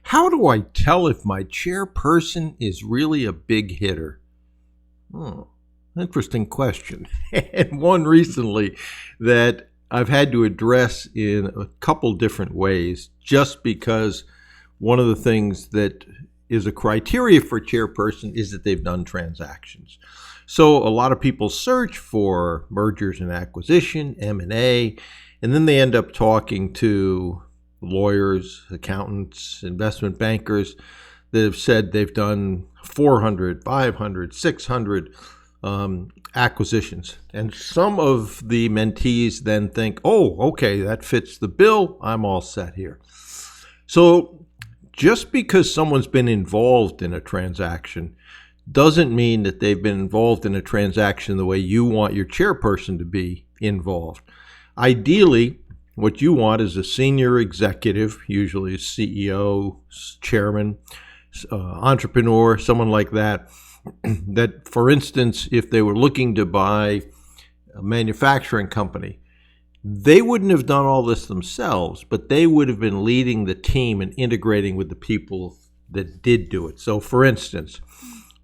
How do I tell if my chairperson is really a big hitter? Interesting question. And one recently that I've had to address in a couple different ways, just because one of the things that is a criteria for chairperson is that they've done transactions. So a lot of people search for mergers and acquisition, M&A, and then they end up talking to lawyers, accountants, investment bankers that have said they've done 400, 500, 600 acquisitions. And some of the mentees then think, oh, okay, that fits the bill. I'm all set here. So just because someone's been involved in a transaction doesn't mean that they've been involved in a transaction the way you want your chairperson to be involved. Ideally, what you want is a senior executive, usually a CEO, chairman, entrepreneur, someone like that, that, for instance, if they were looking to buy a manufacturing company, they wouldn't have done all this themselves, but they would have been leading the team and integrating with the people that did do it. So, for instance,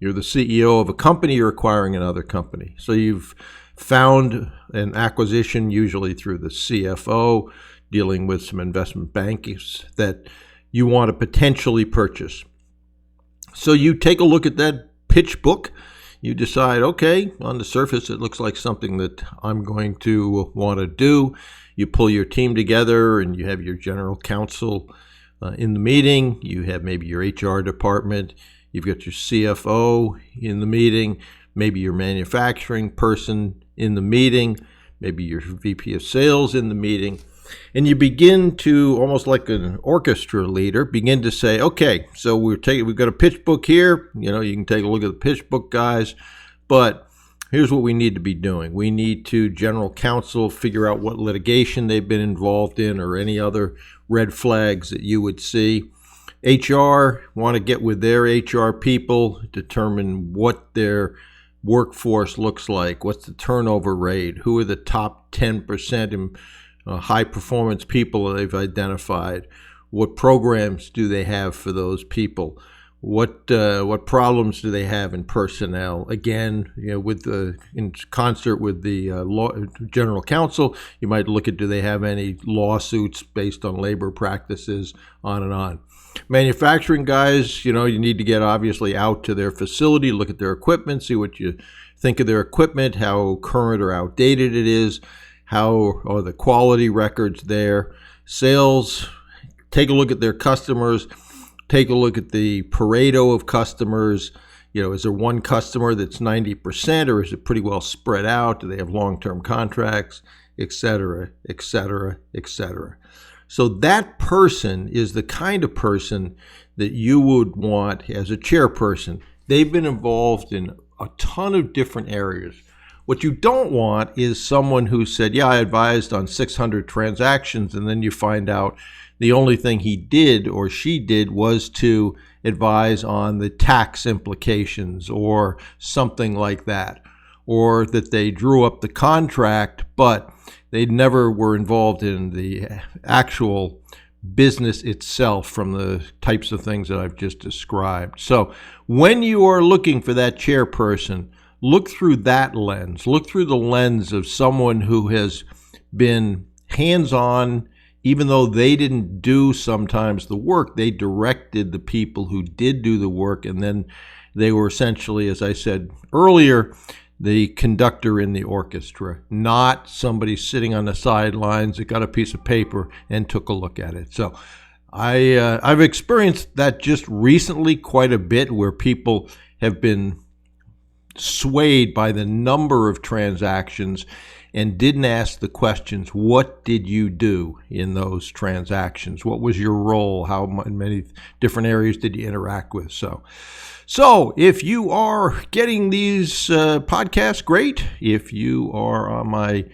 you're the CEO of a company, you're acquiring another company. So you've found an acquisition, usually through the CFO, dealing with some investment bankers that you want to potentially purchase. So you take a look at that pitch book. You decide, okay, on the surface, it looks like something that I'm going to want to do. You pull your team together and you have your general counsel in the meeting. You have maybe your HR department. You've got your CFO in the meeting, maybe your manufacturing person in the meeting, maybe your VP of sales in the meeting. And you begin to, almost like an orchestra leader, begin to say, okay, so we've got a pitch book here. You can take a look at the pitch book, guys, but here's what we need to be doing. We need to, general counsel, figure out what litigation they've been involved in or any other red flags that you would see. HR, want to get with their HR people, determine what their workforce looks like, what's the turnover rate, who are the top 10% in high performance people they've identified, what programs do they have for those people, what problems do they have in personnel. Again, in concert with the general counsel, you might look at, do they have any lawsuits based on labor practices, on and on. Manufacturing guys, you need to get obviously out to their facility, look at their equipment, see what you think of their equipment, how current or outdated it is, how are the quality records there. Sales, take a look at their customers, take a look at the Pareto of customers. Is there one customer that's 90%, or is it pretty well spread out? Do they have long-term contracts, et cetera, et cetera, et cetera. So that person is the kind of person that you would want as a chairperson. They've been involved in a ton of different areas. What you don't want is someone who said, yeah, I advised on 600 transactions, and then you find out the only thing he did or she did was to advise on the tax implications or something like that, or that they drew up the contract, but they never were involved in the actual business itself from the types of things that I've just described. So when you are looking for that chairperson, look through that lens. Look through the lens of someone who has been hands-on, even though they didn't do sometimes the work, they directed the people who did do the work, and then they were essentially, as I said earlier, the conductor in the orchestra, not somebody sitting on the sidelines that got a piece of paper and took a look at it. So I've experienced that just recently quite a bit, where people have been swayed by the number of transactions and didn't ask the questions, what did you do in those transactions? What was your role? How many different areas did you interact with? So if you are getting these podcasts, great. If you are on my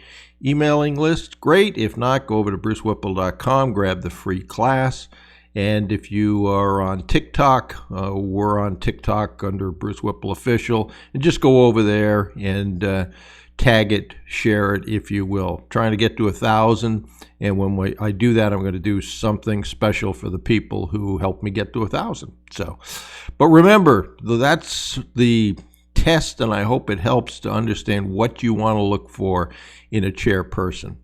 emailing list, great. If not, go over to brucewhipple.com, grab the free class. And if you are on TikTok, we're on TikTok under Bruce Whipple Official. And just go over there and tag it, share it, if you will. Trying to get to 1,000, and when I do that, I'm going to do something special for the people who helped me get to 1,000. So, but remember, that's the test, and I hope it helps to understand what you want to look for in a chairperson.